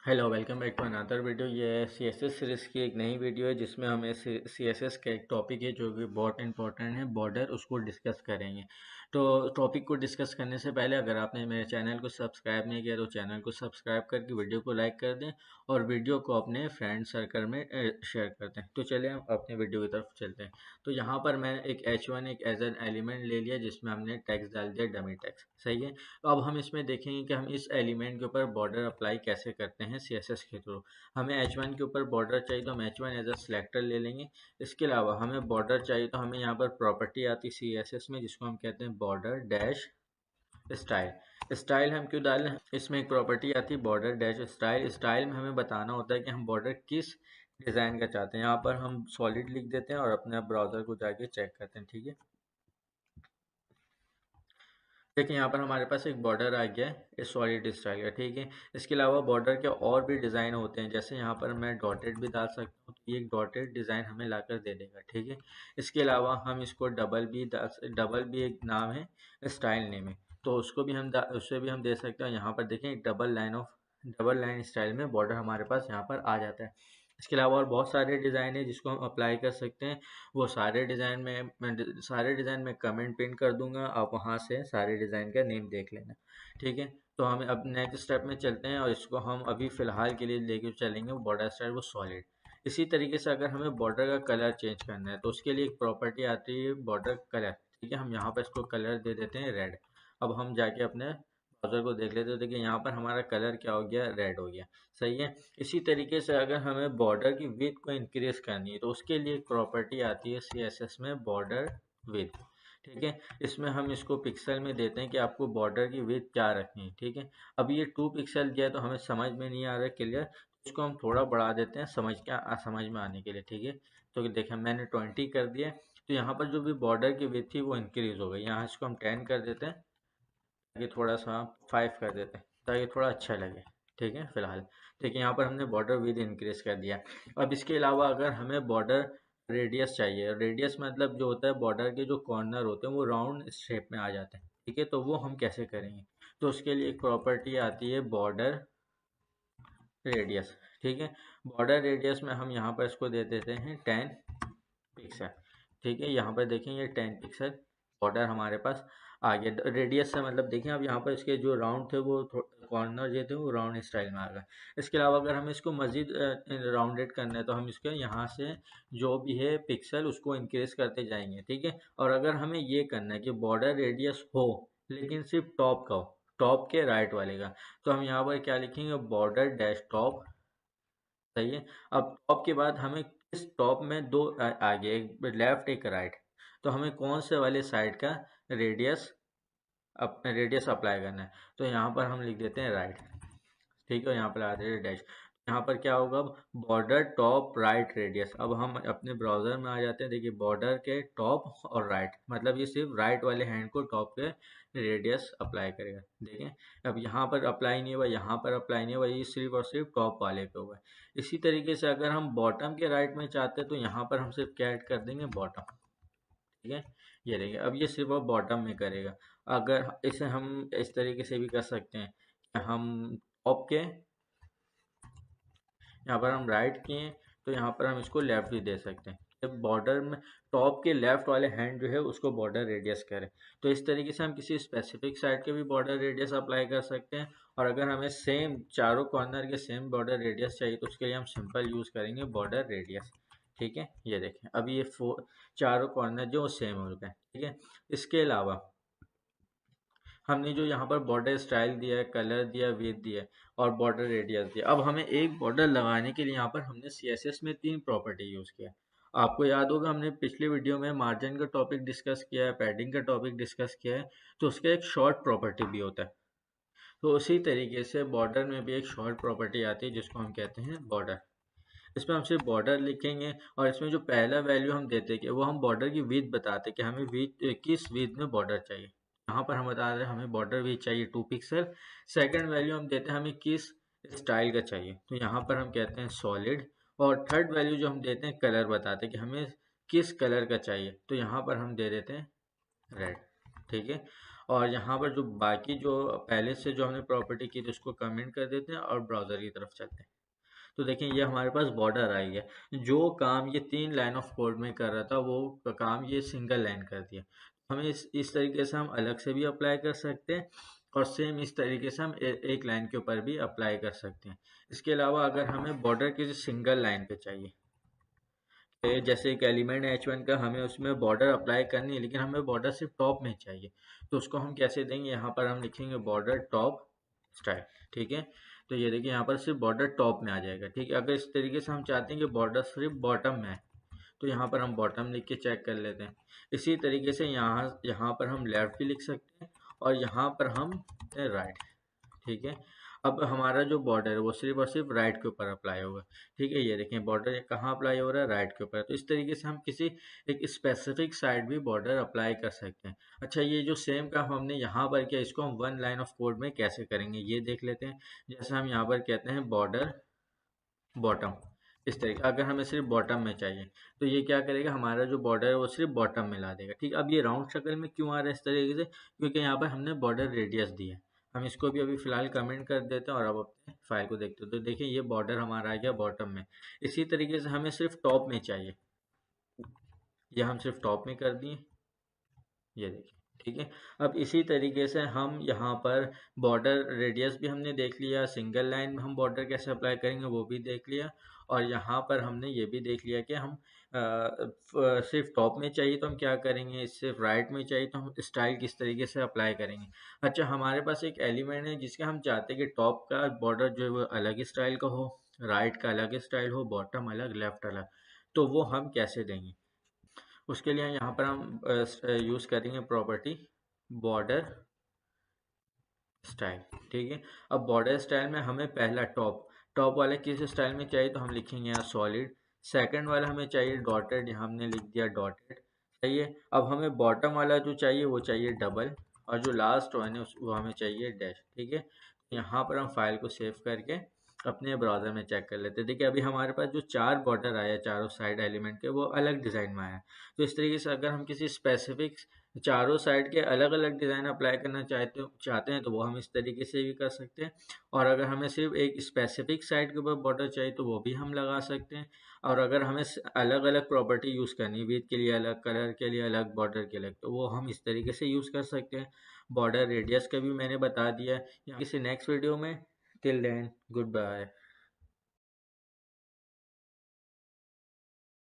Hello, welcome back to another video. ये CSS series की एक नई वीडियो है जिसमें हमें सीएसएस का एक टॉपिक है जो कि बहुत इंपॉर्टेंट है, बॉर्डर, उसको डिस्कस करेंगे। तो टॉपिक को डिस्कस करने से पहले अगर आपने मेरे चैनल को सब्सक्राइब नहीं किया तो चैनल को सब्सक्राइब करके वीडियो को लाइक कर दें और वीडियो को अपने फ्रेंड सर्कल में शेयर कर दें। तो चलिए हम अपने वीडियो की तरफ चलते हैं। तो यहाँ पर मैंने एक H1 एक एज एन एलिमेंट ले लिया जिसमें हमने टैक्स डाल दिया, डमी टैक्स। सही है। तो अब हम इसमें देखेंगे कि हम इस एलिमेंट के ऊपर बॉर्डर अप्लाई कैसे करते हैं सीएसएस के थ्रू। हमें H1 के ऊपर बॉर्डर चाहिए तो हम H1 एज अ सिलेक्टर ले लेंगे। इसके अलावा हमें बॉर्डर चाहिए तो हमें यहाँ पर प्रॉपर्टी आती है सीएसएस में जिसको हम कहते हैं बॉर्डर डैश स्टाइल। स्टाइल हम क्यों डालें, इसमें एक प्रॉपर्टी आती है बॉर्डर डैश स्टाइल। स्टाइल में हमें बताना होता है कि हम बॉर्डर किस डिज़ाइन का चाहते हैं। यहाँ पर हम सॉलिड लिख देते हैं और अपने ब्राउज़र को जाके चेक करते हैं। ठीक है, देखिए यहाँ पर हमारे पास एक बॉर्डर आ गया है इस सॉलिड स्टाइल का। ठीक है, इसके अलावा बॉर्डर के और भी डिज़ाइन होते हैं, जैसे यहाँ पर मैं डॉटेड भी डाल सकता हूँ तो ये एक डॉटेड डिज़ाइन हमें लाकर दे देगा। ठीक है, इसके अलावा हम इसको डबल भी एक नाम है, स्टाइल नेम है, तो उसको भी उससे भी हम दे सकते हैं। यहाँ पर देखें डबल लाइन स्टाइल में बॉर्डर हमारे पास यहाँ पर आ जाता है। इसके अलावा और बहुत सारे डिज़ाइन है जिसको हम अप्लाई कर सकते हैं। वो सारे डिज़ाइन में कमेंट पिन कर दूंगा, आप वहाँ से सारे डिज़ाइन का नेम देख लेना। ठीक है, तो हम अब नेक्स्ट स्टेप में चलते हैं और इसको हम अभी फ़िलहाल के लिए लेके चलेंगे बॉर्डर स्टाइल वो सॉलिड। इसी तरीके से अगर हमें बॉर्डर का कलर चेंज करना है तो उसके लिए एक प्रॉपर्टी आती है बॉर्डर कलर। ठीक है, हम यहाँ पर इसको कलर दे देते हैं रेड। अब हम जाके अपने ब्राउज़र को देख लेते हैं, देखिए यहाँ पर हमारा कलर क्या हो गया, रेड हो गया। सही है। इसी तरीके से अगर हमें बॉर्डर की विड्थ को इंक्रीज करनी है तो उसके लिए एक प्रॉपर्टी आती है सीएसएस में बॉर्डर विड्थ। ठीक है, इसमें हम इसको पिक्सल में देते हैं कि आपको बॉर्डर की विड्थ क्या रखनी है। ठीक है, अब ये 2 पिक्सल दिया है तो हमें समझ में नहीं आ रहा है क्लियर, तो इसको हम थोड़ा बढ़ा देते हैं समझ में आने के लिए। ठीक है, तो देखिए मैंने 20 कर दिया, तो यहाँ पर जो भी बॉर्डर की विड्थ थी वो इंक्रीज हो गई। यहाँ इसको हम 10 कर देते हैं, ताकि थोड़ा सा 5 कर देते हैं ताकि थोड़ा अच्छा लगे। ठीक है, फिलहाल देखिए यहाँ पर हमने बॉर्डर विद इंक्रीज कर दिया। अब इसके अलावा अगर हमें बॉर्डर रेडियस चाहिए, रेडियस मतलब जो होता है बॉर्डर के जो कॉर्नर होते हैं वो राउंड शेप में आ जाते हैं। ठीक है, तो वो हम कैसे करेंगे, तो उसके लिए एक प्रॉपर्टी आती है बॉर्डर रेडियस। ठीक है, बॉर्डर रेडियस में हम यहाँ पर इसको दे देते हैं 10 पिक्सल। ठीक है, यहाँ पर देखें ये 10 पिक्सल बॉर्डर हमारे पास आ गया। रेडियस से मतलब देखें अब यहाँ पर इसके जो राउंड थे वो कॉर्नर जो थे वो राउंड स्टाइल में आ गए। इसके अलावा अगर हमें इसको मज़ीद राउंडेड करना है तो हम इसके यहाँ से जो भी है पिक्सल उसको इंक्रीज करते जाएंगे। ठीक है, और अगर हमें ये करना है कि बॉर्डर रेडियस हो लेकिन सिर्फ टॉप का हो, टॉप के राइट वाले का, तो हम यहाँ पर क्या लिखेंगे, बॉर्डर डैश टॉप। सही है। अब टॉप के बाद हमें किस टॉप में दो आगे, एक लेफ्ट एक राइट, तो हमें कौन से वाले साइड का रेडियस रेडियस अप्लाई करना है, तो यहाँ पर हम लिख देते हैं राइट। ठीक है, यहाँ पर आ जाए डैश। यहाँ पर क्या होगा, बॉर्डर टॉप राइट रेडियस। अब हम अपने ब्राउजर में आ जाते हैं, देखिए बॉर्डर के टॉप और राइट, मतलब ये सिर्फ राइट वाले हैंड को टॉप पे रेडियस अप्लाई करेगा। देखें अब यहाँ पर अप्लाई नहीं हुआ, यहाँ पर अप्लाई नहीं हुआ, ये सिर्फ और सिर्फ टॉप वाले पे हुआ है। इसी तरीके से अगर हम बॉटम के राइट में चाहते हैं तो यहाँ पर हम सिर्फ क्या ऐड कर देंगे, बॉटम। ठीक है, ये देखिए अब ये सिर्फ और बॉटम में करेगा। अगर इसे हम इस तरीके से भी कर सकते हैं कि हम टॉप के, यहाँ पर हम राइट किए तो यहाँ पर हम इसको लेफ्ट भी दे सकते हैं। जब बॉर्डर में टॉप के लेफ्ट वाले हैंड जो है उसको बॉर्डर रेडियस करें, तो इस तरीके से हम किसी स्पेसिफिक साइड के भी बॉर्डर रेडियस अप्लाई कर सकते हैं। और अगर हमें सेम चारों कॉर्नर के सेम बॉर्डर रेडियस चाहिए तो उसके लिए हम सिंपल यूज़ करेंगे बॉर्डर रेडियस। ठीक है, ये देखें अब ये चारों कॉर्नर जो सेम हो गए। ठीक है, इसके अलावा हमने जो यहाँ पर बॉर्डर स्टाइल दिया है, कलर दिया, विड्थ दिया है और बॉर्डर रेडियस दिया, अब हमें एक बॉर्डर लगाने के लिए यहाँ पर हमने सीएसएस में 3 प्रॉपर्टी यूज़ किया है। आपको याद होगा हमने पिछले वीडियो में मार्जिन का टॉपिक डिस्कस किया है, पैडिंग का टॉपिक डिस्कस किया है, तो उसका एक शॉर्ट प्रॉपर्टी भी होता है। तो उसी तरीके से बॉर्डर में भी एक शॉर्ट प्रॉपर्टी आती है जिसको हम कहते हैं बॉर्डर। इसमें हम सिर्फ बॉर्डर लिखेंगे और इसमें जो पहला वैल्यू हम देते हैं कि वो हम बॉर्डर की विड्थ बताते हैं कि हमें किस विड्थ में बॉर्डर चाहिए। यहाँ पर हम बता रहे हैं हमें बॉर्डर विड्थ चाहिए 2 पिक्सल। सेकंड वैल्यू हम देते हैं हमें किस स्टाइल का चाहिए, तो यहाँ पर हम कहते हैं सॉलिड। और थर्ड वैल्यू जो हम देते हैं कलर बताते हैं कि हमें किस कलर का चाहिए, तो यहाँ पर हम दे देते हैं रेड। ठीक है, और यहाँ पर जो बाकी जो पहले से जो हमने प्रॉपर्टी की थी उसको कमेंट कर देते हैं और ब्राउज़र की तरफ चलते हैं। तो देखें ये हमारे पास बॉर्डर आई है। जो काम ये 3 लाइन ऑफ कोड में कर रहा था वो काम ये सिंगल लाइन कर दिया। हमें इस तरीके से हम अलग से भी अप्लाई कर सकते हैं और सेम इस तरीके से हम एक लाइन के ऊपर भी अप्लाई कर सकते हैं। इसके अलावा अगर हमें बॉर्डर किसी सिंगल लाइन पे चाहिए, जैसे एक एलिमेंट है H1 का, हमें उसमें बॉर्डर अप्लाई करनी है लेकिन हमें बॉर्डर सिर्फ टॉप में चाहिए, तो उसको हम कैसे देंगे? यहाँ पर हम लिखेंगे बॉर्डर टॉप स्टाइल। ठीक है, तो ये देखिए यहाँ पर सिर्फ बॉर्डर टॉप में आ जाएगा। ठीक है, अगर इस तरीके से हम चाहते हैं कि बॉर्डर सिर्फ बॉटम में है तो यहाँ पर हम बॉटम लिख के चेक कर लेते हैं। इसी तरीके से यहाँ यहाँ पर हम लेफ्ट भी लिख सकते हैं और यहाँ पर हम राइट। ठीक है, अब हमारा जो बॉर्डर है वो सिर्फ और सिर्फ राइट के ऊपर अप्लाई होगा। ठीक है, ये देखें बॉर्डर कहाँ अप्लाई हो रहा है? राइट के ऊपर। तो इस तरीके से हम किसी एक स्पेसिफिक साइड भी बॉर्डर अप्लाई कर सकते हैं। अच्छा, ये जो सेम काम हमने यहाँ पर किया इसको हम वन लाइन ऑफ कोड में कैसे करेंगे ये देख लेते हैं। जैसे हम यहाँ पर कहते हैं बॉर्डर बॉटम, इस तरीके अगर हमें सिर्फ बॉटम में चाहिए तो ये क्या करेगा? हमारा जो बॉर्डर है वो सिर्फ बॉटम में ला देगा। ठीक, अब ये राउंड शक्ल में क्यों आ रहा है इस तरीके से? क्योंकि यहाँ पर हमने बॉर्डर रेडियस दी है। हम इसको भी अभी फिलहाल कमेंट कर देते हैं और अब अपने फाइल को देखते हैं। तो देखिए ये बॉर्डर हमारा आ गया बॉटम में। इसी तरीके से हमें सिर्फ टॉप में चाहिए, यह हम सिर्फ टॉप में कर दिए, ये देखिए। ठीक है, अब इसी तरीके से हम यहाँ पर बॉर्डर रेडियस भी हमने देख लिया, सिंगल लाइन में हम बॉर्डर कैसे अप्लाई करेंगे वो भी देख लिया, और यहाँ पर हमने ये भी देख लिया कि हम सिर्फ टॉप में चाहिए तो हम क्या करेंगे, सिर्फ राइट में चाहिए तो हम स्टाइल किस तरीके से अप्लाई करेंगे। अच्छा, हमारे पास एक एलिमेंट है जिसके हम चाहते हैं कि टॉप का बॉर्डर जो है वो अलग स्टाइल का हो, राइट का अलग स्टाइल हो, बॉटम अलग, लेफ्ट अलग, तो वो हम कैसे देंगे? उसके लिए यहाँ पर हम यूज़ करेंगे प्रॉपर्टी बॉर्डर स्टाइल। ठीक है, अब बॉर्डर स्टाइल में हमें पहला टॉप टॉप वाले किस स्टाइल में चाहिए तो हम लिखेंगे यहाँ सॉलिड। सेकंड वाला हमें चाहिए डॉटेड, यहाँ हमने लिख दिया डॉटेड। सही है, अब हमें बॉटम वाला जो चाहिए वो चाहिए डबल, और जो लास्ट वन है वो हमें चाहिए डैश। ठीक है, यहाँ पर हम फाइल को सेव करके अपने ब्राउज़र में चेक कर लेते हैं। देखिए अभी हमारे पास जो 4 बॉर्डर आया चारों साइड एलिमेंट के वो अलग डिज़ाइन में आया। तो इस तरीके से अगर हम किसी स्पेसिफिक चारों साइड के अलग अलग डिज़ाइन अप्लाई करना चाहते हैं तो वो हम इस तरीके से भी कर सकते हैं, और अगर हमें सिर्फ एक स्पेसिफिक साइड के ऊपर बॉर्डर चाहिए तो वो भी हम लगा सकते हैं। और अगर हमें अलग अलग प्रॉपर्टी यूज़ करनी, विड्थ के लिए अलग, कलर के लिए अलग, बॉर्डर के अलग, तो वो हम इस तरीके से यूज़ कर सकते हैं। बॉर्डर रेडियस का भी मैंने बता दिया है। किसी नेक्स्ट वीडियो में, टिल देन गुड बाय।